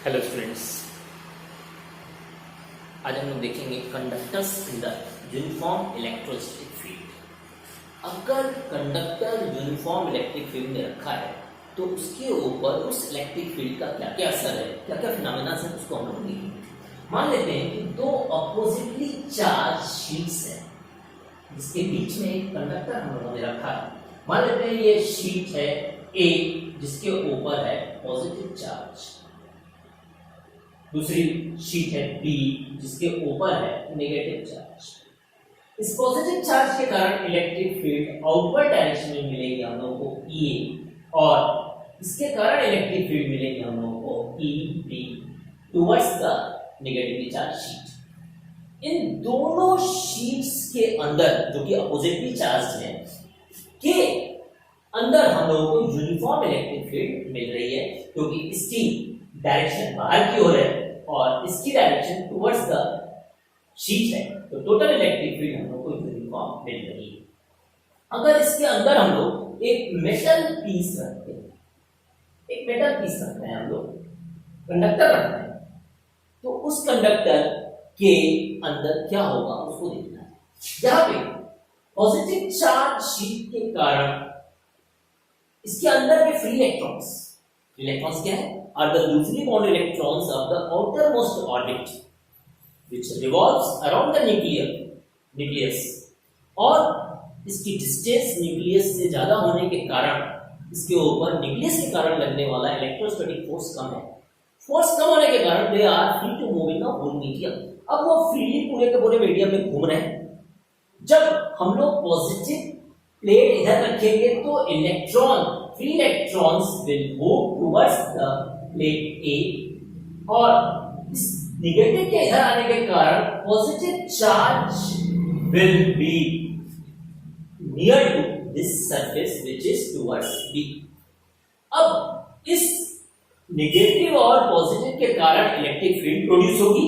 Hello students, आज हम लोग देखेंगे conductors in the uniform electrostatic field. अगर कंडक्टर यूनिफॉर्म इलेक्ट्रिक फील्ड में रखा है तो उसके ऊपर उस इलेक्ट्रिक फील्ड का क्या क्या असर है, क्या क्या फिनोमेना है, उसको हम लोग देखेंगे। मान लेते हैं कि दो अपोजिटली चार्ज शीट्स हैं जिसके बीच में एक कंडक्टर हम लोगों ने रखा है। मान लेते हैं ये शीट है ए जिसके ऊपर है पॉजिटिव चार्ज, दूसरी शीट है बी जिसके ऊपर है नेगेटिव चार्ज। इस पॉजिटिव चार्ज के कारण इलेक्ट्रिक फील्ड आउटवर्ड डायरेक्शन में मिलेगी हम लोगों को ई, और इसके कारण इलेक्ट्रिक फील्ड मिलेगी हम लोगों को E B towards the negatively charge sheet. इन दोनों शीट्स के अंदर जो कि अपोजिटली चार्ज है के अंदर हम लोगों को यूनिफॉर्म इलेक्ट्रिक फील्ड मिल रही है, क्योंकि इसकी डायरेक्शन बाहर की ओर है और इसकी डायरेक्शन टुवर्ड्स द शीट है, तो टोटल इलेक्ट्रिक फील्ड हम लोग को यूनिफॉर्म मिल रही है। अगर इसके अंदर हम लोग एक मेटल पीस रखते हैं, एक मेटल पीस रखते हैं, हम लोग कंडक्टर रखते हैं, तो उस कंडक्टर के अंदर क्या होगा उसको देखना है। यहाँ पे पॉजिटिव चार्ज शीट के कारण इसके अंदर के फ्री इलेक्ट्रॉन्स क्या है, are the loosely bound electrons of the outermost orbit which revolves around the nucleus, और इसकी डिस्टेंस न्यूक्लियस से ज्यादा होने के कारण इसके ऊपर न्यूक्लियस के कारण लगने वाला इलेक्ट्रोस्टैटिक फोर्स कम है। फोर्स कम होने के कारण they are free to move in the whole medium. अब वो फ्रीली पूरे के पूरे मीडियम में घूम रहे हैं। जब हम लोग पॉजिटिव प्लेट इधर रखेंगे तो free electrons will move towards the plate A, और इस नेगेटिव के इधर आने के कारण positive charge will be near to this surface which is towards B. अब इस नेगेटिव और पॉजिटिव के कारण इलेक्ट्रिक फील्ड प्रोड्यूस होगी।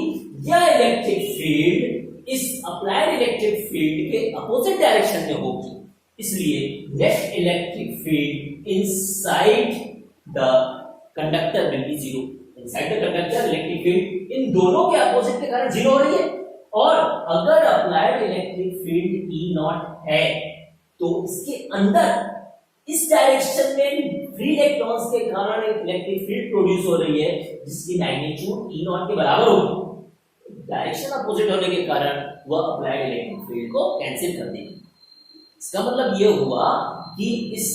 यह इलेक्ट्रिक फील्ड इस अप्लाइड इलेक्ट्रिक फील्ड के अपोजिट डायरेक्शन में होगी, इसलिए net electric field inside the conductor will be zero. Inside the conductor electric field इन दोनों के अपोजिट के कारण जीरो हो रही है, और अगर applied electric field E not है तो इसके अंदर इस डायरेक्शन में फ्री इलेक्ट्रॉन्स के कारण एक इलेक्ट्रिक फील्ड प्रोड्यूस हो रही है जिसकी मैग्नीट्यूड ई नॉट के बराबर होगी। डायरेक्शन अपोजिट होने के कारण वह अप्लाइड इलेक्ट्रिक फील्ड को कैंसिल कर देगी। इसका मतलब यह हुआ कि इस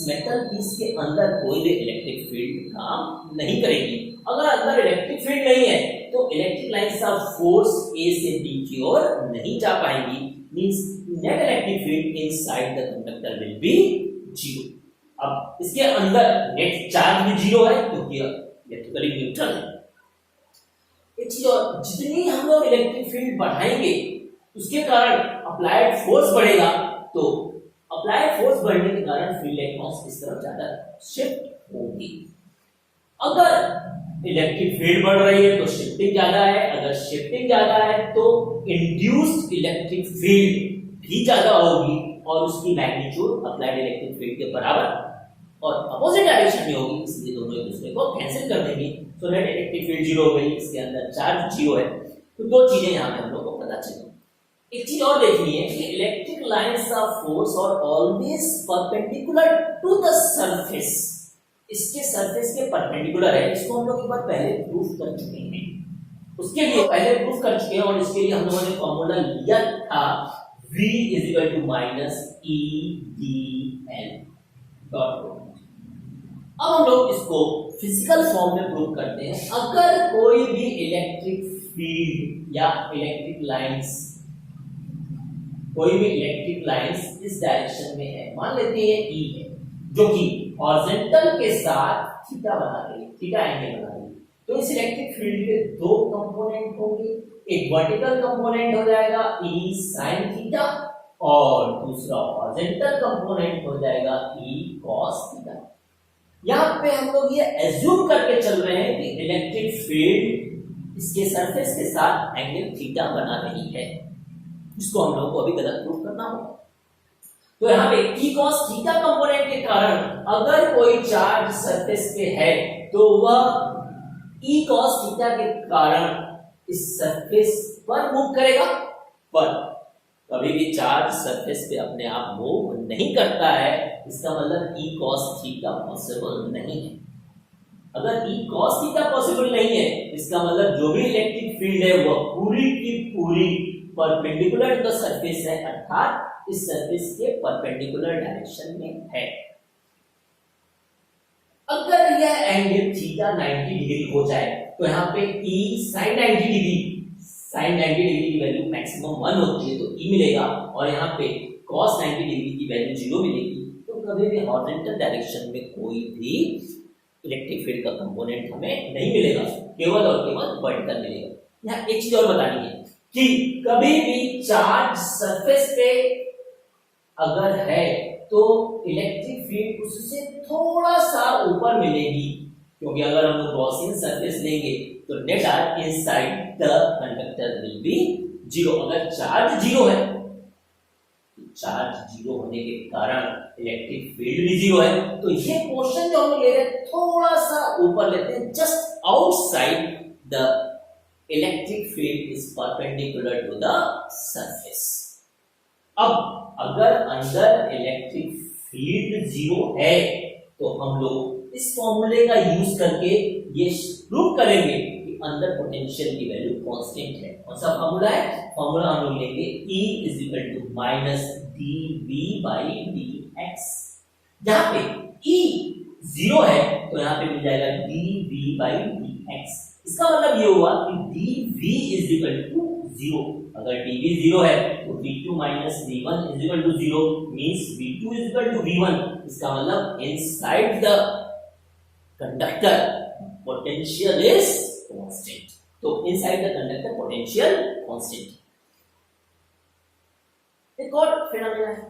मेटल पीस के अंदर कोई भी इलेक्ट्रिक फील्ड काम नहीं करेगी। अगर अंदर इलेक्ट्रिक फील्ड नहीं है तो इलेक्ट्रिक लाइंस ऑफ फोर्स ए से बी की ओर नहीं जा पाएंगी, means net electric field inside the conductor will be zero. अब इसके अंदर नेट चार्ज भी जीरो है क्योंकि इलेक्ट्रिकली न्यूट्रल है। एक चीज और, जितनी हम लोग इलेक्ट्रिक फील्ड बढ़ाएंगे उसके कारण अप्लाइड फोर्स बढ़ेगा, तो अप्लाइड फोर्स बढ़ने के कारण फ्री इलेक्ट्रॉन्स इस तरफ ज्यादा शिफ्ट होंगी। अगर इलेक्ट्रिक फील्ड बढ़ रही है तो शिफ्टिंग ज्यादा है, अगर शिफ्टिंग ज्यादा है तो इंड्यूस्ड इलेक्ट्रिक फील्ड भी ज्यादा होगी और उसकी मैग्नीट्यूड अप्लाइड इलेक्ट्रिक फील्ड के बराबर और अपोजिट डायरेक्शन में होगी, इसलिए दोनों एक दूसरे को कैंसिल कर देंगे। So net electric field zero हो गई, इसके अंदर चार्ज जीरो है। तो दो चीजें यहां पे हम लोग को पता चली। एक चीज और देखनी है कि electric lines of force are always perpendicular to the surface. इसके सरफेस के परपेंडिकुलर है, इसको हम लोग एक बार पहले प्रूफ कर चुके हैं, उसके लिए पहले प्रूफ कर चुके हैं, और इसके लिए हम लोगों ने फॉर्मूला लिया था V = E/dl डॉट। अब हम लोग इसको फिजिकल फॉर्म में प्रूव करते हैं। अगर कोई भी इलेक्ट्रिक फील्ड या इलेक्ट्रिक लाइंस इस डायरेक्शन में है, मान लेते हैं E है, जो कि हॉरिजॉन्टल के साथ थीटा बना रही है, थीटा एंगल बना रही है, तो इस इलेक्ट्रिक फील्ड के दो कंपोनेंट होंगे। एक वर्टिकल कंपोनेंट हो जाएगा E sin थीटा, और दूसरा हॉरिजॉन्टल कंपोनेंट हो जाएगा E cos थीटा। यहां पे हम लोग ये एज्यूम करके चल रहे हैं कि इलेक्ट्रिक फील्ड इसके सरफेस के साथ एंगल थीटा बना रही है, जिसको हम लोगों को अभी गलत प्रूफ करना होगा। तो यहाँ पे ई cos थीटा कंपोनेंट के कारण अगर कोई चार्ज सरफेस पे है तो वह ई cos थीटा के कारण इस सरफेस पर मूव करेगा, पर कभी भी चार्ज सरफेस पे अपने आप मूव नहीं करता है, इसका मतलब ई cos थीटा पॉसिबल नहीं है। अगर ई cos थीटा पॉसिबल नहीं है, इसका मतलब जो भी इलेक्ट्रिक फील्ड है वह पूरी की पूरी परपेंडिकुलर टू द सरफेस है, अर्थात इस सरफेस के परपेंडिकुलर डायरेक्शन में है। अगर यह एंगल थीटा 90 डिग्री हो जाए तो यहाँ पे E sin 90 डिग्री की वैल्यू मैक्सिमम 1 होती है तो E मिलेगा, और यहाँ पे cos 90 डिग्री की वैल्यू 0 मिलेगी। तो कभी भी हॉरिजॉन्टल डायरेक्शन में कोई भी इलेक्ट्रिक फील्ड का कंपोनेंट हमें नहीं मिलेगा, केवल और केवल वर्टिकल मिलेगा। यहाँ एक चीज और बतानी है कि कभी भी चार्ज सरफेस पे अगर है तो इलेक्ट्रिक फील्ड उससे थोड़ा सा ऊपर मिलेगी, क्योंकि अगर हम लोग गॉसियन सरफेस लेंगे तो net charge inside the conductor will be zero. अगर चार्ज जीरो है, चार्ज जीरो होने के कारण इलेक्ट्रिक फील्ड भी जीरो है, तो ये पोर्शन जो हम ले रहे हैं थोड़ा सा ऊपर लेते हैं, just outside the electric field is perpendicular to the surface. अब अगर अंदर इलेक्ट्रिक फील्ड जीरो है तो हम लोग इस फॉर्मूले का यूज करके ये प्रूव करेंगे कि अंदर पोटेंशियल की वैल्यू कांस्टेंट है। कौन सा फॉर्मूला है? फॉर्मूला हम लोग लेंगे E is equal to minus dV by dx। जहां पे E जीरो है तो यहाँ पे मिल जाएगा dV बाई dx। इसका मतलब ये हुआ कि dV is equal to zero. अगर dV जीरो है तो V2 minus V1 is equal to zero, means V2 is equal to V1। इसका मतलब inside the conductor potential is constant. तो inside the conductor potential constant. एक और phenomena है,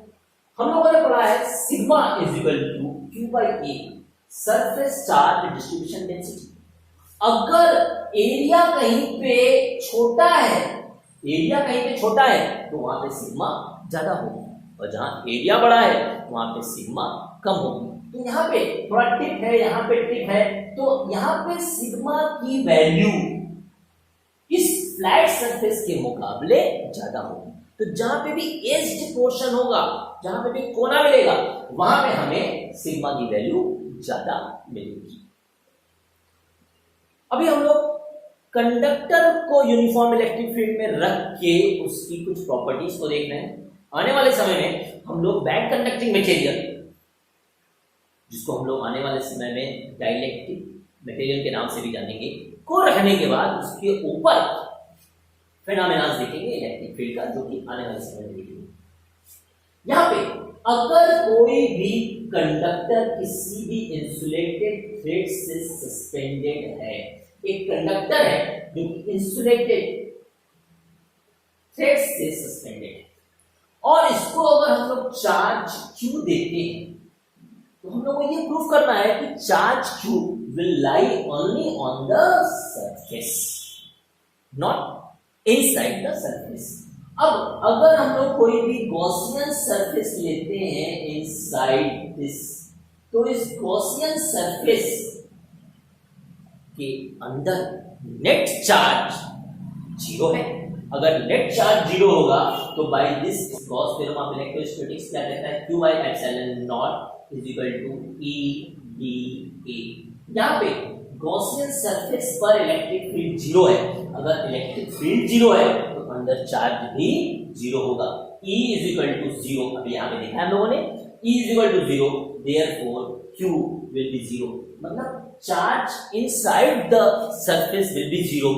हम लोगों ने पढ़ा है sigma is equal to Q by A, surface charge distribution density. अगर एरिया कहीं पे छोटा है, एरिया कहीं पे छोटा है तो वहां पे सिग्मा ज्यादा होगी, और जहां एरिया बड़ा है वहां पे सिग्मा कम होगी। तो यहाँ पे थोड़ा टिप है, यहाँ पे टिप है, तो यहाँ पे सिग्मा की वैल्यू इस फ्लैट सरफेस के मुकाबले ज्यादा होगी। तो जहां पे भी एज्ड पोर्शन होगा, जहां पे भी कोना मिलेगा, वहां पे हमें सिग्मा की वैल्यू ज्यादा मिलेगी। अभी हम लोग कंडक्टर को यूनिफॉर्म इलेक्ट्रिक फील्ड में रख के उसकी कुछ प्रॉपर्टीज को देख रहे हैं। आने वाले समय में हम लोग बैक कंडक्टिंग मटेरियल, जिसको हम लोग आने वाले समय में डाइलेक्ट्रिक मटेरियल के नाम से भी जानेंगे, को रखने के बाद उसके ऊपर फिनोमेना देखेंगे इलेक्ट्रिक फील्ड का, जो कि आने वाले समय में देखेंगे। यहाँ पे अगर कोई भी कंडक्टर किसी भी इंसुलेटेड थ्रेड से सस्पेंडेड है, एक कंडक्टर है जो इंसुलेटेड थ्रेड से सस्पेंडेड है, और इसको अगर हम लोग चार्ज Q देते हैं तो हम लोग को ये प्रूफ करना है कि charge Q will lie only on the surface, not inside the surface। अब अगर हम लोग कोई भी गॉसियन सरफेस लेते हैं इनसाइड दिस, तो इस गॉसियन सरफेस के अंदर नेट चार्ज जीरो है। अगर नेट चार्ज जीरो होगा तो by this Gauss theorem of electrostatics क्या कहता है, Q by epsilon naught is equal to E dA। यहाँ पे गॉसियन सरफेस पर इलेक्ट्रिक फील्ड जीरो है, अगर इलेक्ट्रिक फील्ड जीरो है तो अंदर चार्ज भी जीरो होगा। E is equal to zero, अभी यहाँ पे देखा है हम लोगों ने, E is equal to zero, therefore Q will be zero. मतलब charge inside the surface will be zero,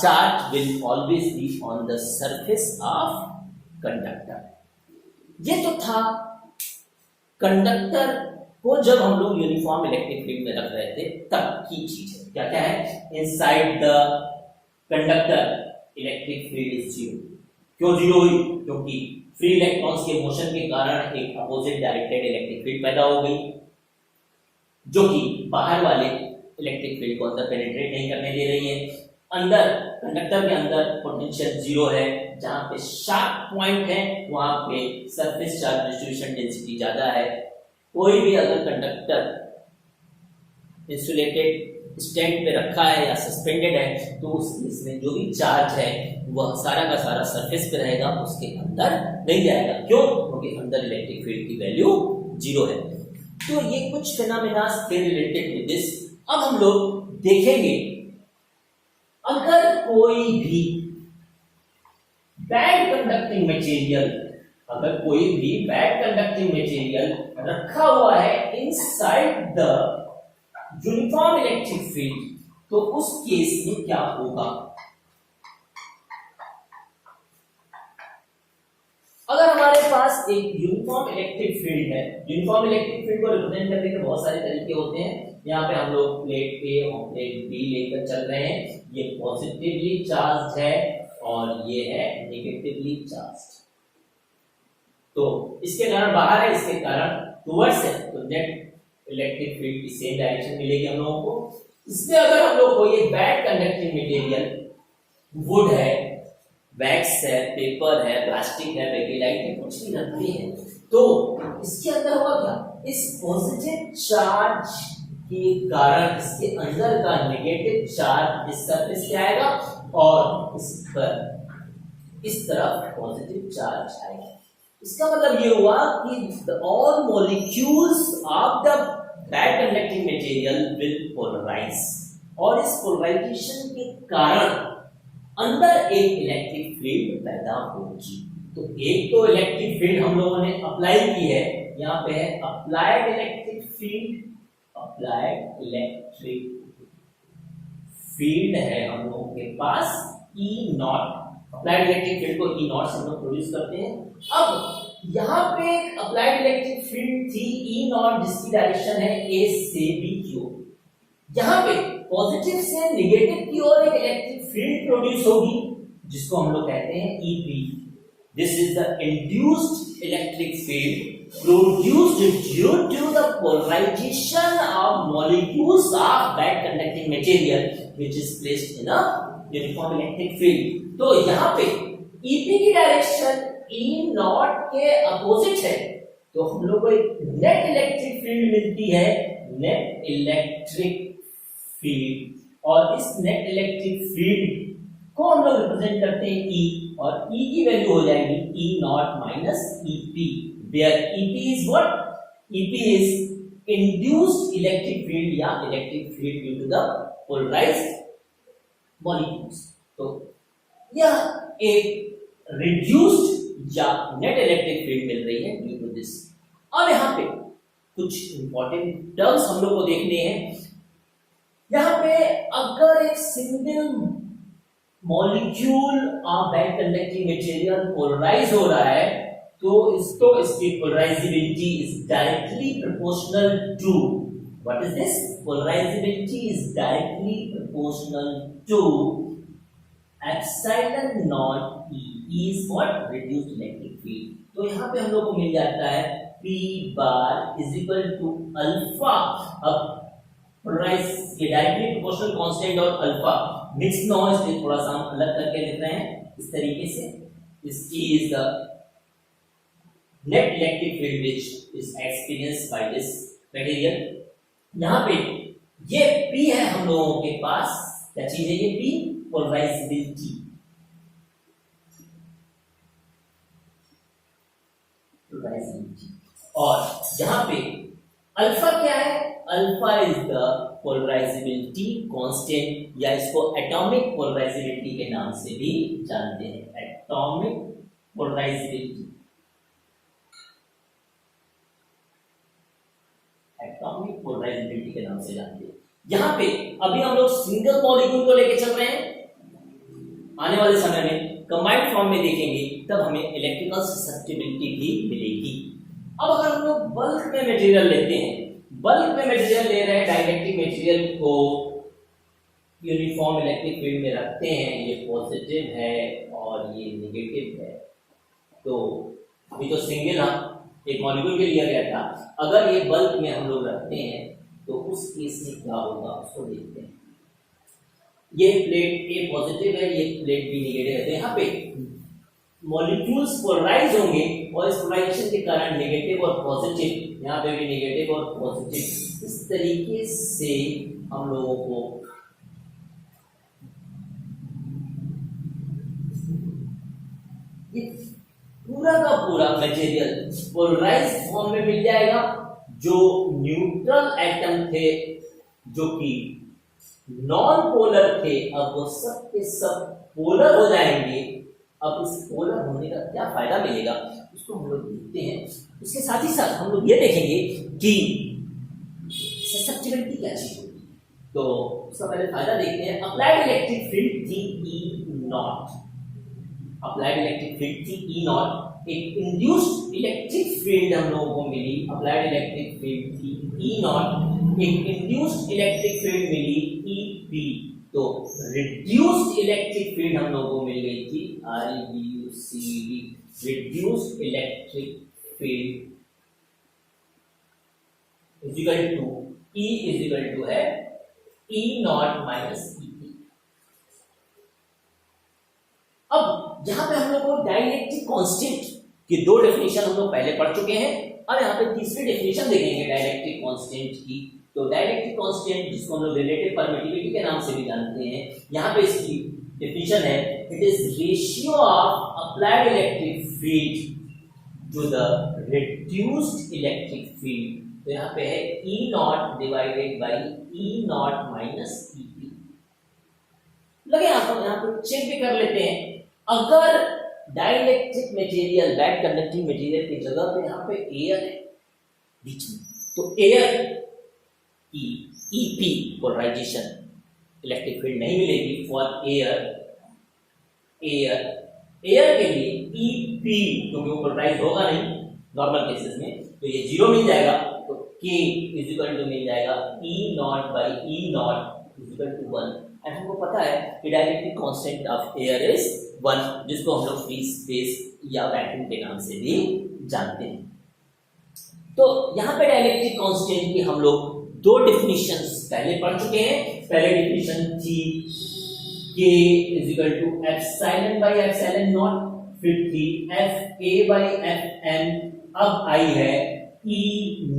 charge will always be on the surface of conductor। ये तो था कंडक्टर को जब हम लोग यूनिफॉर्म इलेक्ट्रिक फील्ड में रख रहे थे तब की चीज है। क्या क्या है? Inside the conductor electric field is zero. क्यों जीरो हुई? क्योंकि फ्री इलेक्ट्रॉन्स के मोशन के कारण एक अपोजिट डायरेक्टेड इलेक्ट्रिक फील्ड पैदा हो गई, जो कि बाहर वाले इलेक्ट्रिक फील्ड को अंदर पेनिट्रेट नहीं करने दे रही है। अंदर कंडक्टर के अंदर पोटेंशियल जीरो है, जहां पे शार्प पॉइंट है वहां पे सरफेस चार्ज डिस्ट्रीब्यूशन डेंसिटी ज्यादा है। कोई भी अगर कंडक्टर इंसुलेटेड स्टैंड पे रखा है या सस्पेंडेड है तो उस केस में जो भी चार्ज है वह सारा का सारा सरफेस पे रहेगा, उसके अंदर नहीं जाएगा। क्यों? क्योंकि अंदर इलेक्ट्रिक फील्ड की वैल्यू 0 है। तो ये कुछ फिनोमेना थे रिलेटेड टू दिस। अब हम लोग देखेंगे अगर कोई भी बैड कंडक्टिंग मटेरियल, अगर कोई भी बैड कंडक्टिंग मटेरियल रखा हुआ है inside the uniform electric field, तो उस केस में क्या होगा। अगर हमारे पास एक यूनिफॉर्म इलेक्ट्रिक फील्ड है, यूनिफॉर्म इलेक्ट्रिक फील्ड को रिप्रेजेंट करने के बहुत सारे तरीके होते हैं। यहाँ पे हम लोग प्लेट ए और प्लेट बी लेकर चल रहे हैं। ये पॉजिटिवली चार्ज है और ये है नेगेटिवली चार्ज। तो इसके कारण बाहर है, इसके कारण टुवर्ड्स है, तो नेट इलेक्ट्रिक फील्ड की सेम डायरेक्शन मिलेगी हम लोगों को। इसमें अगर हम लोग को ये बैड कंडक्टिंग मटेरियल वुड है, वैक्स है, पेपर है, प्लास्टिक है, बेकेलाइट है, कुछ भी रखते हैं तो इसके अंदर होगा क्या, इस पॉजिटिव चार्ज के कारण इसके अंदर का नेगेटिव चार्ज इस सरफेस पे आएगा और इस पर इस तरफ पॉजिटिव चार्ज आएगा। इसका मतलब ये हुआ कि all molecules of the bad conducting material will polarise, और इस पोलराइजेशन के कारण अंदर एक इलेक्ट्रिक फील्ड पैदा होगी। तो एक तो इलेक्ट्रिक फील्ड हम लोगों ने अप्लाई की है, यहाँ पे है applied electric field, applied electric field है हम लोगों के पास ई नॉट। अप्लाइड इलेक्ट्रिक फील्ड को ई नॉट से हम लोग प्रोड्यूस करते हैं। अब यहाँ पे अप्लाइड इलेक्ट्रिक फील्ड थी ई नॉट, जिसकी डायरेक्शन है ए से बी की ओर। यहाँ पे पॉजिटिव से नेगेटिव की ओर एक इलेक्ट्रिक फील्ड प्रोड्यूस होगी जिसको हम लोग कहते हैं EP. This is the induced electric field produced due to the polarization of molecules of bad conducting material which is placed in a uniform electric field। तो यहाँ पे EP की डायरेक्शन E नॉट के अपोजिट है, तो हम लोग को एक नेट इलेक्ट्रिक फील्ड मिलती है, नेट इलेक्ट्रिक फील्ड। और इस नेट इलेक्ट्रिक फील्ड को हम लोग रिप्रेजेंट करते हैं E, और E की वैल्यू हो जाएगी E naught minus EP, where EP is what? EP is induced electric field या electric field due to the polarized molecules। तो यह एक reduced या net electric field मिल रही है due to this। अब यहाँ पे कुछ important terms हम लोग को देखने हैं। यहाँ पे अगर एक single molecule of bad conducting material polarise हो रहा है तो इसकी polarisability is directly proportional to, what is this, polarisability is directly proportional to epsilon naught E is what, reduced electric field. तो यहाँ पे हम लोग को मिल जाता है P bar is equal to alpha. अब पोलराइज ये डायरेक्टली प्रोपोर्शनल कांस्टेंट और अल्फा मिक्स ना हो इसलिए थोड़ा सा हम अलग करके लिख रहे हैं इस तरीके से। This is the net electric field which is experienced by this material। यहाँ पे ये P है हम लोगों के पास, क्या चीज है ये P, पोलराइजेबिलिटी। और यहाँ पे अल्फा क्या है, alpha is the polarisability constant, या इसको एटॉमिक पोलराइजेबिलिटी के नाम से भी जानते हैं, एटॉमिक पोलराइजेबिलिटी, एटॉमिक पोलराइजेबिलिटी के नाम से जानते हैं। यहाँ पे अभी हम लोग सिंगल मॉलिक्यूल को लेके चल रहे हैं, आने वाले समय में कंबाइंड फॉर्म में देखेंगे तब हमें इलेक्ट्रिकल ससेप्टिबिलिटी भी मिलेगी। अब अगर हम लोग बल्क में मटेरियल लेते हैं, बल्क में मटेरियल ले रहे हैं, डाइलेक्ट्रिक मटेरियल को यूनिफॉर्म इलेक्ट्रिक फील्ड में रखते हैं, ये पॉजिटिव है और ये नेगेटिव है। तो अभी तो सिंगल एक मॉलिक्यूल के लिया गया था, अगर ये बल्क में हम लोग रखते हैं तो उस केस में क्या होगा उसको देखते हैं। ये प्लेट ए पॉजिटिव है, ये प्लेट बी नेगेटिव है। तो यहाँ पे मॉलिक्यूल्स पोलराइज होंगे और इस पोलराइजेशन के कारण नेगेटिव और पॉजिटिव, यहाँ पे भी नेगेटिव और पॉजिटिव, इस तरीके से हम लोगों को ये पूरा का पूरा मटेरियल पोलराइज फॉर्म में मिल जाएगा। जो न्यूट्रल एटम थे जो कि नॉन पोलर थे, अब वो सब के सब पोलर हो जाएंगे। अब इस पोलर होने का क्या फायदा मिलेगा उसको हम लोग देखते हैं। उसके साथ ही साथ हम लोग ये देखेंगे कि ससेप्टिबिलिटी क्या चीज होगी। तो उसका पहले फायदा देखते हैं। अप्लाइड इलेक्ट्रिक फील्ड थी E naught, applied electric field थी ई नॉट। एक इंड्यूस्ड इलेक्ट्रिक फील्ड हम लोगों को मिली, अप्लाइड इलेक्ट्रिक फील्ड थी ई नॉट। एक इंड्यूस्ड इलेक्ट्रिक फील्ड मिली ई पी। तो रिड्यूस्ड इलेक्ट्रिक फील्ड हम लोगों को मिल गई थी REDUCED, reduced electric field equal to E equal to है E नॉट माइनस EP। अब यहां पे हम लोग को डाइलेक्ट्रिक कांस्टेंट की दो डेफिनेशन हम लोग पहले पढ़ चुके हैं। अब यहाँ पे तीसरी डेफिनेशन देखेंगे डाइलेक्ट्रिक कांस्टेंट की। तो डाइलेक्ट्रिक कांस्टेंट जिसको हम लोग रिलेटिव परमिटिविटी के नाम से भी जानते हैं, यहाँ पे इसकी डेफिनेशन है it is ratio of applied electric field to the reduced electric field. तो यहाँ पे है E naught divided by E naught minus EP। लगे आप यहाँ पे चेक भी कर लेते हैं। अगर dielectric material, bad conducting material की जगह पे यहाँ पे एयर है बीच में, तो एयर की EP पोलराइजेशन इलेक्ट्रिक फील्ड नहीं मिलेगी फॉर एयर। एयर के लिए EP क्योंकि वो पोलराइज होगा नहीं नॉर्मल केसेस में, तो ये 0 मिल जाएगा। तो K इज इक्वल टू मिल जाएगा E naught by E naught is equal to 1। And हमको पता है कि dielectric constant of air is 1, जिसको हम लोग फ्री स्पेस या वैक्यूम के नाम से भी जानते हैं। तो यहाँ पे डाइलेक्ट्रिक कांस्टेंट की हम लोग दो डेफिनेशंस पहले पढ़ चुके हैं। पहले डेफिनेशन थी K is equal to epsilon by epsilon naught, फिर थी FA बाई FM, अब आई है E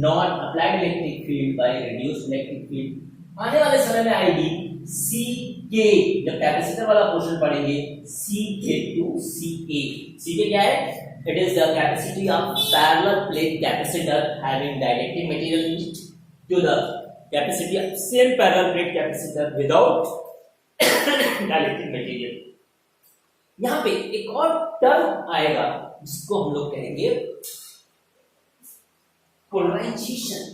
naught applied electric field by reduced electric field. आने वाले समय में आएगी CK, जब कैपेसिटर वाला पोर्शन पढ़ेंगे CK टू CA। CK क्या है? It is the capacity of parallel plate capacitor having dielectric material in it to the capacity of same parallel plate capacitor without dielectric material। यहां पे एक और term आएगा जिसको हम लोग कहेंगे पोलराइजेशन।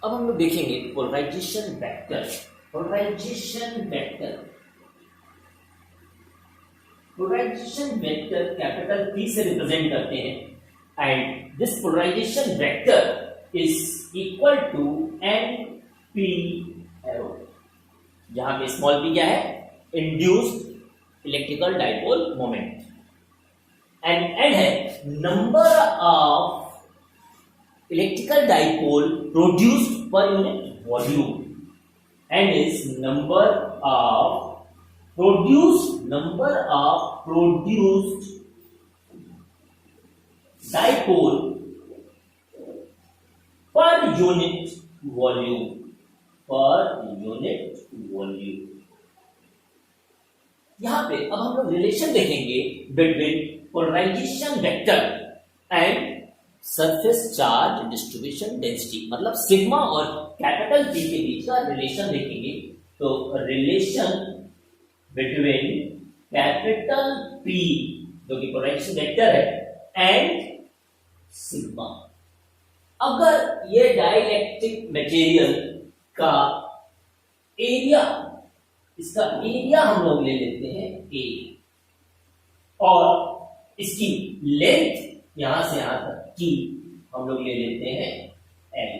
अब हम लोग देखेंगे polarisation vector. Polarisation vector capital P से रिप्रेजेंट करते हैं। And this polarization vector is equal to NP arrow, जहां पे स्मॉल p क्या है? Induced electrical dipole moment, and n है number of electrical dipole produced पर unit volume. n is number of produced dipole per unit volume। यहां पे अब हम लोग रिलेशन देखेंगे between polarisation vector and surface charge distribution density, मतलब sigma और कैपिटल P के बीच का रिलेशन देखेंगे। तो रिलेशन बिटवीन कैपिटल P जो कि पोलराइजेशन वेक्टर है एंड सिग्मा। अगर ये डाइलेक्ट्रिक मटेरियल का एरिया, इसका एरिया हम लोग ले लेते हैं A, और इसकी लेंथ यहां से यहां तक की हम लोग ले लेते हैं L,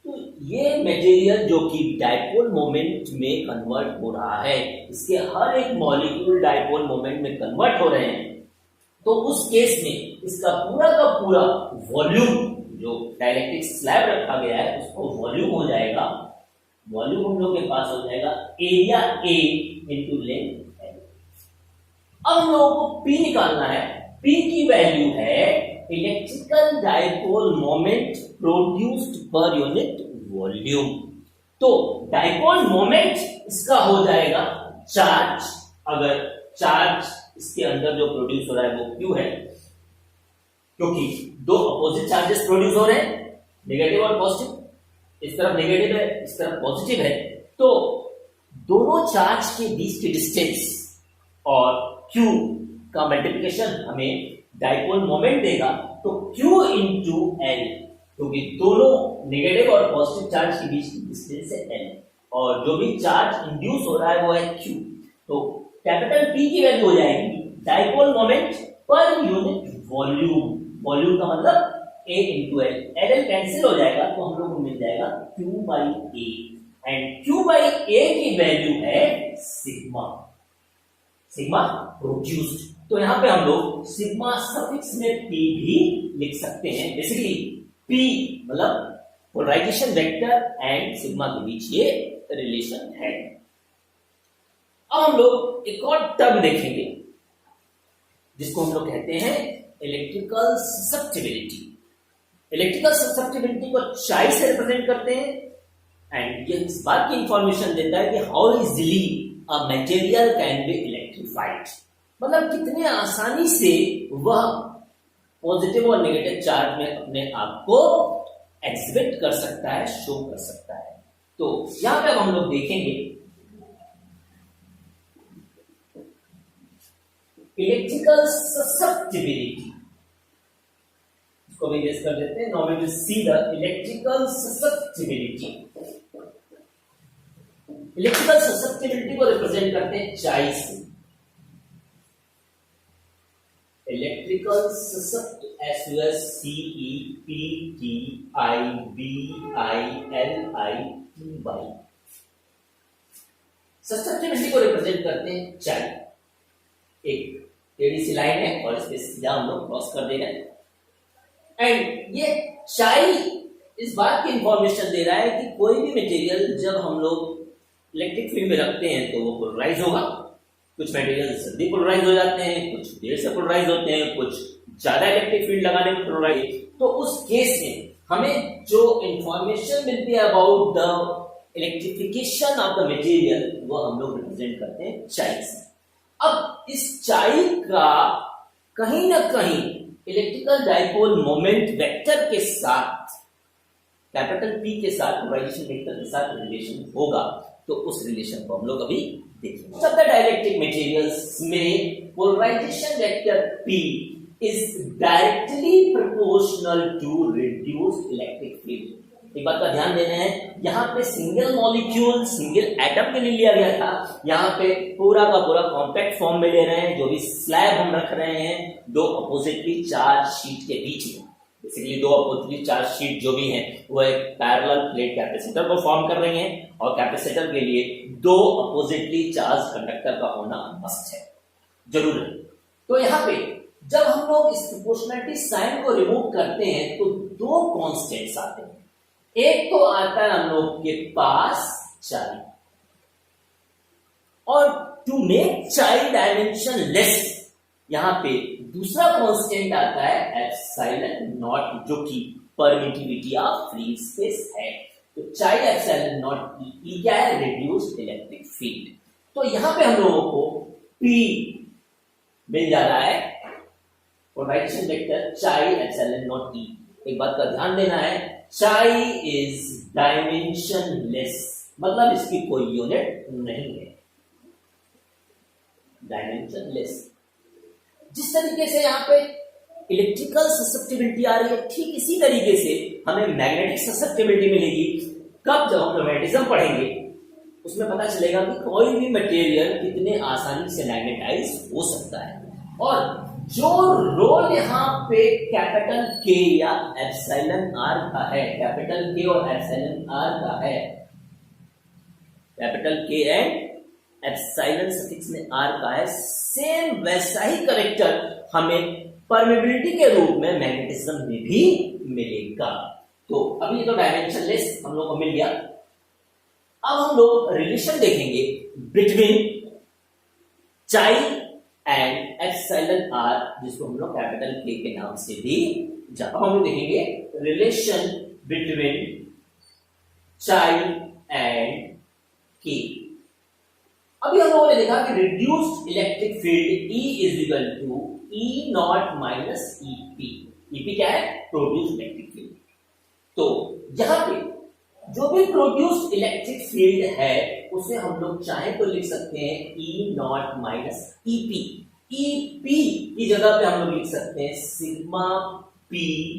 तो ये मटेरियल जो कि डाइपोल मोमेंट में कन्वर्ट हो रहा है, इसके हर एक मॉलिक्यूल डाइपोल मोमेंट में कन्वर्ट हो रहे हैं, तो उस केस में इसका पूरा का पूरा वॉल्यूम जो डाइलेक्ट्रिक स्लैब रखा गया है उसको वॉल्यूम हो जाएगा वॉल्यूम हम लोग के पास हो जाएगा area A into length L. अब हम लोगों को पी निकालना है। पी की वैल्यू है इलेक्ट्रिकल डाइपोल मोमेंट प्रोड्यूस्ड पर यूनिट वॉल्यूम। तो डाइपोल मोमेंट इसका हो जाएगा चार्ज। अगर चार्ज इसके अंदर जो प्रोड्यूस हो रहा है वो क्यू है, क्योंकि दो अपोजिट चार्जेस प्रोड्यूस हो रहे हैं, नेगेटिव और पॉजिटिव। इस तरफ नेगेटिव है, इस तरफ पॉजिटिव है, तो दोनों चार्ज के बीच की डिस्टेंस और Q का मल्टीप्लिकेशन हमें डाइपोल मोमेंट देगा। तो Q इंटू एल, क्योंकि दोनों नेगेटिव और पॉजिटिव चार्ज के बीच की डिस्टेंस है L, और जो भी चार्ज इंड्यूस हो रहा है वो है Q। तो कैपिटल P की वैल्यू हो जाएगी dipole moment per unit volume. Volume का मतलब A into L, L cancel हो जाएगा तो हम लोग को मिल जाएगा Q by A, and Q by A की वैल्यू है सिग्मा। सिग्मा प्रोड्यूस्ड, तो यहां पे हम लोग सिग्मा सफिक्स में P भी लिख सकते हैं। बेसिकली P मतलब पोलराइजेशन वेक्टर एंड सिग्मा के बीच ये रिलेशन है। अब हम लोग एक और टर्म देखेंगे जिसको हम लोग कहते हैं इलेक्ट्रिकल ससेप्टिबिलिटी। इलेक्ट्रिकल ससेप्टिबिलिटी को चाई से रिप्रेजेंट करते हैं, एंड ये इस बात की इंफॉर्मेशन देता है कि how easily a material can be electrified, मतलब कितने आसानी से वह पॉजिटिव और नेगेटिव चार्ज में अपने आप को एग्जिबिट कर सकता है, शो कर सकता है। तो यहां पे हम लोग देखेंगे इलेक्ट्रिकल ससेप्टिबिलिटी, इसको भी गेस कर देते हैं। Now we will see the electrical susceptibility. Electrical susceptibility को रिप्रेजेंट करते हैं चाई से। इलेक्ट्रिकल ससेप्ट SUSCEPTIBILI ससेप्टिबिलिटी को रिप्रेजेंट करते हैं चाई। एक टेढ़ी सी लाइन है और इस पे सीधा हम लोग क्रॉस कर दे रहे हैं, एंड ये चाई इस बात की इंफॉर्मेशन दे रहा है कि कोई भी मटेरियल जब हम लोग इलेक्ट्रिक फील्ड में रखते हैं तो वो पोलराइज होगा। कुछ मटेरियल जल्दी पोलराइज हो जाते हैं, कुछ देर से पोलराइज होते हैं, कुछ ज्यादा इलेक्ट्रिक फील्ड लगाने में पोलराइज। तो उस केस में हमें जो इंफॉर्मेशन मिलती है about the electrification of the material वो हम लोग रिप्रेजेंट करते हैं चाई से। अब इस चाई का कहीं ना कहीं इलेक्ट्रिकल डाइपोल मोमेंट वेक्टर के साथ, कैपिटल P के साथ, पोलराइजेशन वेक्टर के साथ रिलेशन होगा। तो उस रिलेशन को हम लोग अभी देखेंगे। सब द डाइलेक्ट्रिक मटेरियल्स में polarisation vector P is directly proportional to reduced electric field. एक बात का ध्यान देना है, यहाँ पे सिंगल मॉलिक्यूल, सिंगल एटम के लिए लिया गया था, यहाँ पे पूरा का पूरा कॉम्पैक्ट फॉर्म में ले रहे हैं। जो भी स्लैब हम रख रहे हैं दो अपोजिटली चार्ज शीट के बीच में, बेसिकली दो अपोजिटली चार्ज शीट जो भी हैं वो एक पैरेलल प्लेट कैपेसिटर को फॉर्म कर रही हैं, और कैपेसिटर के लिए दो अपोजिटली चार्ज कंडक्टर का होना मस्ट है, जरूर है। तो यहाँ पे जब हम लोग इस प्रोपोर्शनलिटी साइन को रिमूव करते हैं तो दो कॉन्स्टेंट्स आते हैं। एक तो आता है हम लोग के पास चाई, और टू मेक चाई डायमेंशन लेस यहां पे दूसरा कांस्टेंट आता है एप्सिलॉन नॉट, जो कि परमिटिविटी ऑफ फ्री स्पेस है। तो चाई एप्सिलॉन नॉट ई क्या है? Reduced electric field. तो यहां पे हम लोगों को P मिल जा रहा है पोलराइजेशन वेक्टर चाई एप्सिलॉन नॉट ई। एक बात का ध्यान देना है, चाई इज डायमेंशनलेस, मतलब इसकी कोई यूनिट नहीं है, डायमेंशनलेस। जिस तरीके से यहाँ पे इलेक्ट्रिकल ससेप्टिबिलिटी आ रही है, ठीक इसी तरीके से हमें मैग्नेटिक ससेप्टिबिलिटी मिलेगी। कब? जब हम मैग्नेटिज्म पढ़ेंगे उसमें पता चलेगा कि कोई भी मटेरियल कितने आसानी से मैग्नेटाइज हो सकता है। और जो रोल यहाँ पे कैपिटल K या एप्सिलॉन R का है, कैपिटल K और एप्सिलॉन R का है, capital K and epsilon suffix में R का है, सेम वैसा ही करेक्टर हमें परमेबिलिटी के रूप में मैग्नेटिज्म में भी मिलेगा। तो अभी ये तो डायमेंशनलेस हम लोग को मिल गया। अब हम लोग रिलेशन देखेंगे बिटवीन चाई एंड एप्सिलॉन आर, जिसको हम लोग कैपिटल के नाम से भी जानते हैं। हम लोग देखेंगे रिलेशन बिटवीन चाई एंड के। अभी हम लोगों ने देखा कि reduced electric field E is equal to E naught minus EP। EP क्या है? Produced electric field. तो यहां पे जो भी प्रोड्यूस्ड इलेक्ट्रिक फील्ड है उसे हम लोग चाहे तो लिख सकते हैं E naught minus EP। EP की जगह पे हम लोग लिख सकते हैं sigma P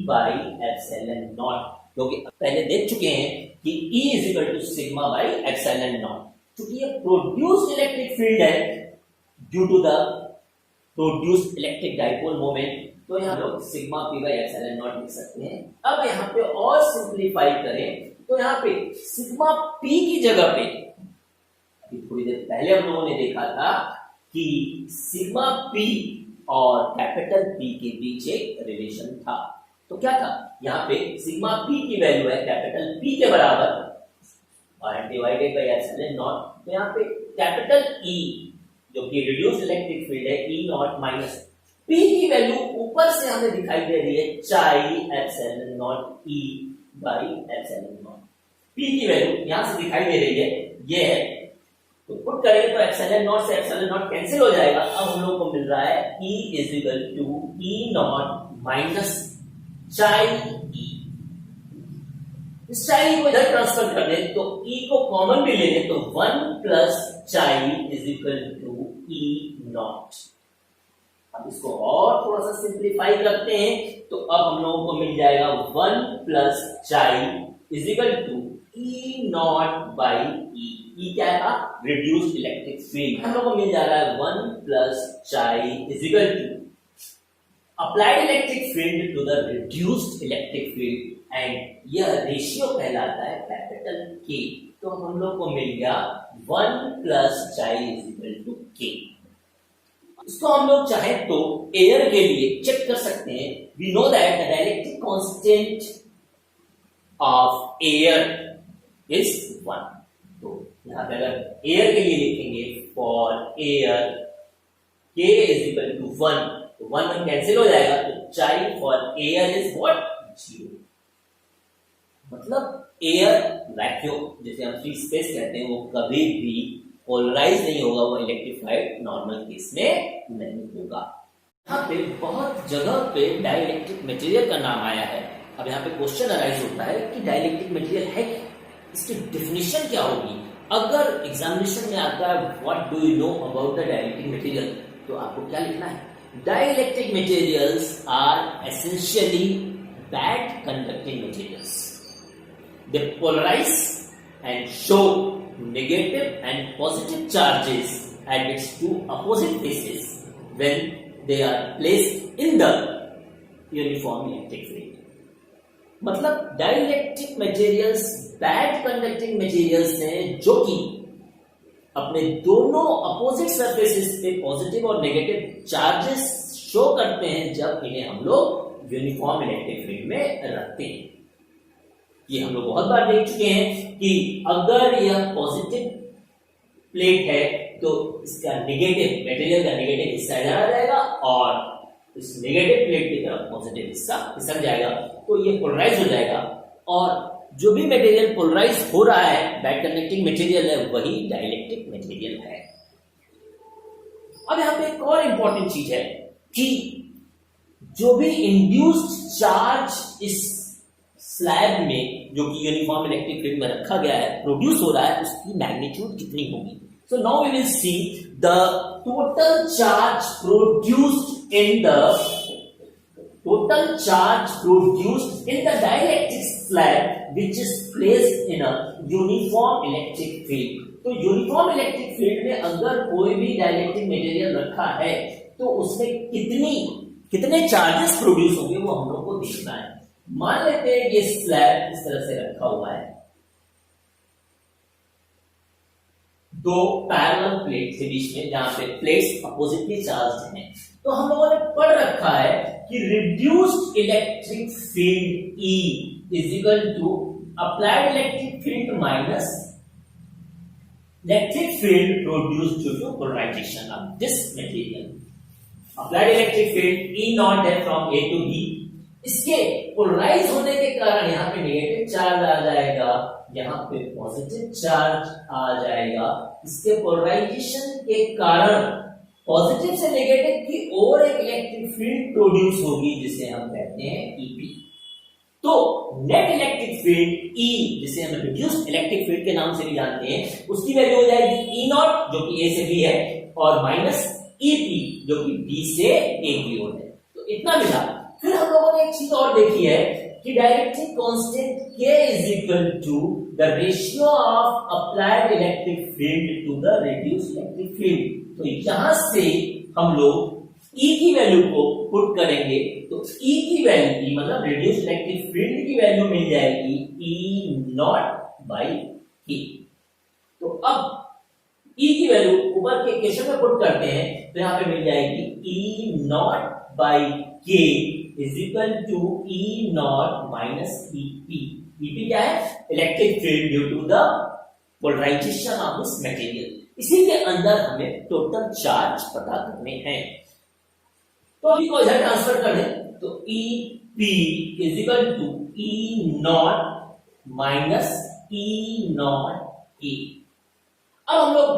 by epsilon naught, क्योंकि पहले देख चुके हैं कि E is equal to sigma by epsilon naught. क्योंकि ये प्रोड्यूस्ड इलेक्ट्रिक फील्ड है due to the produced electric dipole moment, तो यहाँ लोग sigma P by epsilon naught लिख सकते हैं। अब यहाँ पे और सिंप्लीफाई करें तो यहाँ पे सिग्मा P की जगह पे, अभी थोड़ी देर पहले हम लोगों ने देखा था कि सिग्मा P और कैपिटल P के बीच एक रिलेशन था। तो क्या था? यहाँ पे सिग्मा P की वैल्यू है कैपिटल P के बराबर और डिवाइडेड बाय एप्सिलॉन नॉट। तो यहाँ पे कैपिटल E जो कि रिड्यूस्ड इलेक्ट्रिक फील्ड है E नॉट माइनस P की वैल्यू ऊपर से हमें दिखाई दे रही है चाई epsilon naught E by epsilon not. P की वैल्यू यहां से दिखाई दे रही है, ये है। तो पुट करेंगे तो एप्सिलॉन नॉट से एप्सिलॉन नॉट कैंसिल हो जाएगा। अब हम लोग को मिल रहा है E is equal to E naught minus chi E। इस चाई को इधर ट्रांसफर कर दे तो E को कॉमन भी ले लें तो 1 plus chi is equal to E naught. अब इसको और थोड़ा सा सिंप्लीफाई करते हैं तो अब हम लोगों को मिल जाएगा 1 plus chi is equal to E naught by E। E क्या था? Reduced electric field. हम लोग को मिल जा रहा है 1 plus chi is equal to applied electric field to the reduced electric field, and यह रेशियो कहलाता है कैपिटल K। तो हम लोग को मिल गया 1 plus chi is equal to K। इसको हम लोग चाहे तो एयर के लिए चेक कर सकते हैं। We know that the dielectric constant of air is 1। तो यहां पे अगर एयर के लिए लिखेंगे for air K is equal to 1, तो 1 कैंसिल हो जाएगा, तो चाई फॉर एयर इज व्हाट? 0। मतलब एयर वैक्यूम जिसे हम फ्री स्पेस कहते हैं वो कभी भी पोलराइज नहीं होगा, वो इलेक्ट्रिफाइड नॉर्मल केस में नहीं होगा। यहाँ पे बहुत जगह पे डाइलेक्ट्रिक मटेरियल का नाम आया है। अब यहाँ पे क्वेश्चन अराइज होता है कि डाइलेक्ट्रिक मटेरियल है क्या, इसकी डेफिनेशन क्या होगी। अगर एग्जामिनेशन में आता है what do you know about the dielectric material, तो आपको क्या लिखना है? Dielectric materials are essentially bad conducting materials. They polarise and show negative and positive charges at its two opposite faces when they are placed in the uniform electric field। मतलब dielectric materials bad conducting materials हैं जो कि अपने दोनों opposite surfaces पे positive और negative charges show करते हैं जब इन्हें हम लोग यूनिफॉर्म इलेक्ट्रिक फील्ड में रखते हैं। ये हम लोग बहुत बार देख चुके हैं कि अगर यह पॉजिटिव प्लेट है तो इसका नेगेटिव मटेरियल का नेगेटिव हिस्सा इधर आ जाएगा और इस नेगेटिव प्लेट की तरफ पॉजिटिव हिस्सा खिसक जाएगा, तो ये पोलराइज हो जाएगा। और जो भी मटेरियल पोलराइज हो रहा है बैड कंडक्टिंग मटेरियल है, वही डाइलेक्ट्रिक मटेरियल है। अब यहां पे एक और इंपॉर्टेंट चीज है कि जो भी इंड्यूस्ड चार्ज इस स्लैब में जो कि यूनिफॉर्म इलेक्ट्रिक फील्ड में रखा गया है प्रोड्यूस हो रहा है, उसकी मैग्नीट्यूड कितनी होगी। So now we will see the total charge produced in the dielectric slab which is placed in a uniform electric field. तो यूनिफॉर्म इलेक्ट्रिक फील्ड में अगर कोई भी डाइलेक्ट्रिक मटेरियल रखा है तो उसमें कितने चार्जेस प्रोड्यूस होंगे वो हम लोग को देखना है। मान लेते हैं ये स्लैब इस तरह से रखा हुआ है, दो पैरेलल प्लेट के बीच में जहां पे प्लेट्स अपोजिटली चार्ज्ड हैं। तो हम लोगों ने पढ़ रखा है कि reduced electric field E is equal to applied electric field minus electric field produced due to polarization of this material. Applied electric field E naught है from A to B. इसके पोलराइज होने के कारण यहाँ पे नेगेटिव चार्ज आ जाएगा, यहाँ पे पॉजिटिव चार्ज आ जाएगा। इसके पोलराइजेशन के कारण पॉजिटिव से नेगेटिव की ओर एक इलेक्ट्रिक फील्ड प्रोड्यूस होगी जिसे हम कहते हैं ईपी। तो नेट इलेक्ट्रिक फील्ड ई, जिसे हम रिड्यूस्ड इलेक्ट्रिक फील्ड के नाम से भी जानते हैं, उसकी वैल्यू हो जाएगी ई नॉट जो कि ए से बी है और माइनस ईपी जो कि बी से ए की ओर है। तो इतना मिला। फिर हम लोगों ने एक चीज और देखी है कि dielectric constant K is equal to the ratio of applied electric field to the reduced electric field. तो यहां से हम लोग E की वैल्यू को पुट करेंगे तो E की वैल्यू मतलब रिड्यूस्ड इलेक्ट्रिक फील्ड की वैल्यू मिल जाएगी E नॉट बाई K। तो अब E की वैल्यू ऊपर के इक्वेशन में पुट करते हैं तो यहां पे मिल जाएगी E naught by K is equal to E naught minus EP। EP क्या है? Electric field due to the polarisation of this material. इसी के अंदर हमें टोटल चार्ज पता करने हैं। तो अभी को इधर ट्रांसफर कर दें तो EP is equal to E naught minus E naught E। अब हम लोग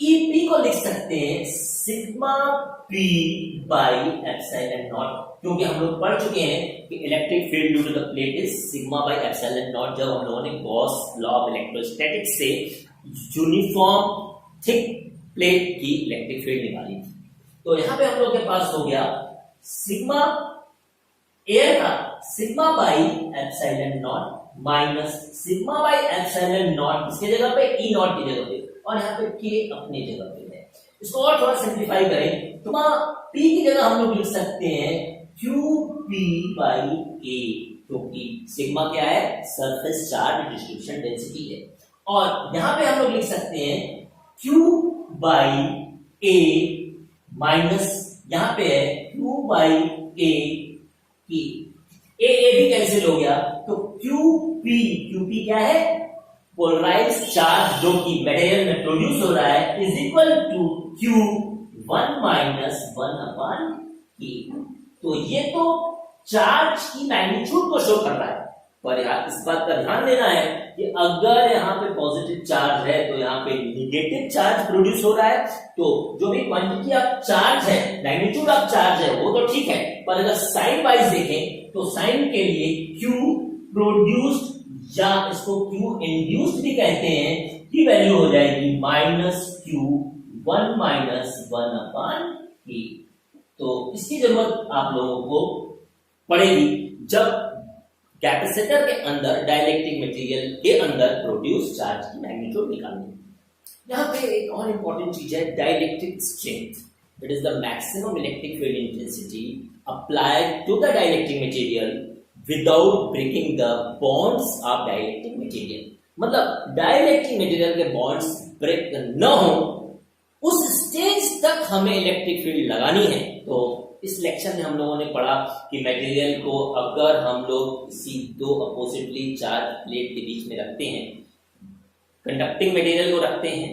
EP को लिख सकते हैं sigma P by epsilon naught, क्योंकि हम लोग पढ़ चुके हैं कि electric field due to the plate is sigma by epsilon naught, जब हम लोगों ने गॉस लॉ ऑफ इलेक्ट्रोस्टैटिक्स से यूनिफॉर्म थिक प्लेट की इलेक्ट्रिक फील्ड निकाली थी। तो यहां पे हम लोग के पास हो गया सिग्मा एयर का sigma by epsilon not minus sigma by epsilon not, इसकी जगह पे ई नॉट की जगह पे, और यहाँ पे के अपनी जगह पे है। इसको और थोड़ा सिंप्लीफाई करें तो पी की जगह हम लोग लिख सकते हैं क्यू पी बाई ए, क्योंकि सिग्मा क्या है? सरफेस चार्ज डिस्ट्रीब्यूशन डेंसिटी है। और यहां पे हम लोग लिख सकते हैं क्यू बाई ए माइनस यहां पे है क्यू बाई ए की ए भी कैंसिल हो गया तो क्यूपी क्या है? पोलराइज चार्ज जो कि मटेरियल में प्रोड्यूस हो रहा है is equal to Q 1 minus 1 upon K. तो ये तो चार्ज की मैग्नीट्यूड को शो कर रहा है, पर यार इस बात का ध्यान देना है कि अगर यहाँ पे पॉजिटिव चार्ज है तो यहाँ पे निगेटिव चार्ज प्रोड्यूस हो रहा है। तो जो भी क्वांटिटी ऑफ चार्ज है, मैग्नीट्यूड ऑफ चार्ज है, वो तो ठीक है, पर अगर साइन वाइज देखें तो साइन के लिए Q प्रोड्यूस्ड या इसको Q इंड्यूस्ड भी कहते हैं की वैल्यू हो जाएगी minus Q 1 minus 1 upon K. तो इसकी जरूरत आप लोगों को पड़ेगी जब कैपेसिटर के अंदर डाइलेक्ट्रिक मटेरियल के अंदर प्रोड्यूस चार्ज की मैग्नीट्यूड निकालनी। यहाँ पे एक और इंपॉर्टेंट चीज है dielectric strength. It is the maximum electric field intensity applied to the dielectric material without breaking the bonds of dielectric material. मतलब डाइलेक्ट्रिक मटेरियल के बॉन्ड्स ब्रेक न हो उस स्टेज तक हमें इलेक्ट्रिक फील्ड लगानी है। तो इस लेक्चर में हम लोगों ने पढ़ा कि मटेरियल को अगर हम लोग किसी दो अपोजिटली चार्ज प्लेट के बीच में रखते हैं, कंडक्टिंग मटेरियल को रखते हैं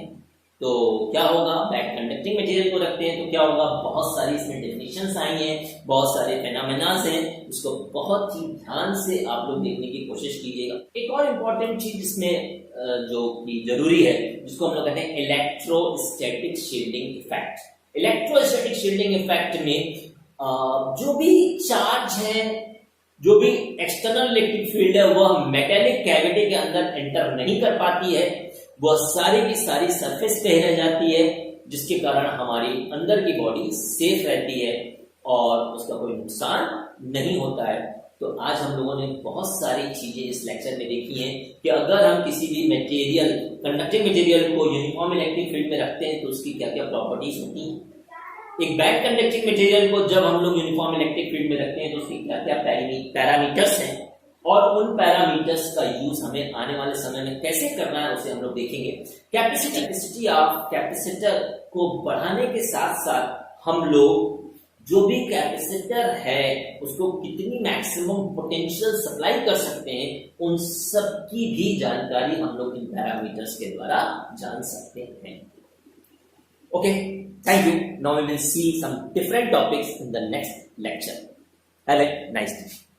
तो क्या होगा, बैक कंडक्टिंग मटेरियल को रखते हैं तो क्या होगा, बहुत सारी इसमें डेफिनेशंस आई हैं, बहुत सारे फेनोमेनास हैं, उसको बहुत ही ध्यान से आप लोग देखने की कोशिश कीजिएगा। एक और इम्पोर्टेंट चीज इसमें जो कि जरूरी है जिसको हम लोग कहते हैं electrostatic shielding effect. Electrostatic shielding effect में जो भी चार्ज है, जो भी एक्सटर्नल इलेक्ट्रिक फील्ड है वह मैकेनिक कैविटी के अंदर एंटर नहीं कर पाती है, वह सारी की सारी सरफेस पे रह जाती है, जिसके कारण हमारी अंदर की बॉडी सेफ रहती है और उसका कोई नुकसान नहीं होता है। तो आज हम लोगों ने बहुत सारी चीजें इस लेक्चर में देखी हैं कि अगर हम किसी भी मटेरियल, कंडक्टिंग मटेरियल को यूनिफॉर्म इलेक्ट्रिक फील्ड में रखते हैं तो उसकी क्या क्या प्रॉपर्टीज होती हैं। एक बैक कंडक्टिंग मटेरियल को जब हम लोग यूनिफॉर्म इलेक्ट्रिक फील्ड में रखते हैं तो उसकी क्या क्या पैरामीटर्स हैं और उन पैरामीटर्स का यूज हमें आने वाले समय में कैसे करना है उसे हम लोग देखेंगे। कैपेसिटी ऑफ कैपेसिटर को बढ़ाने के साथ साथ हम लोग जो भी कैपेसिटर है उसको कितनी मैक्सिमम पोटेंशियल सप्लाई कर सकते हैं, उन सब की भी जानकारी हम लोग इन पैरामीटर्स के द्वारा जान सकते हैं। Okay, thank you. Now we will see some different topics in the next lecture. Have a nice day.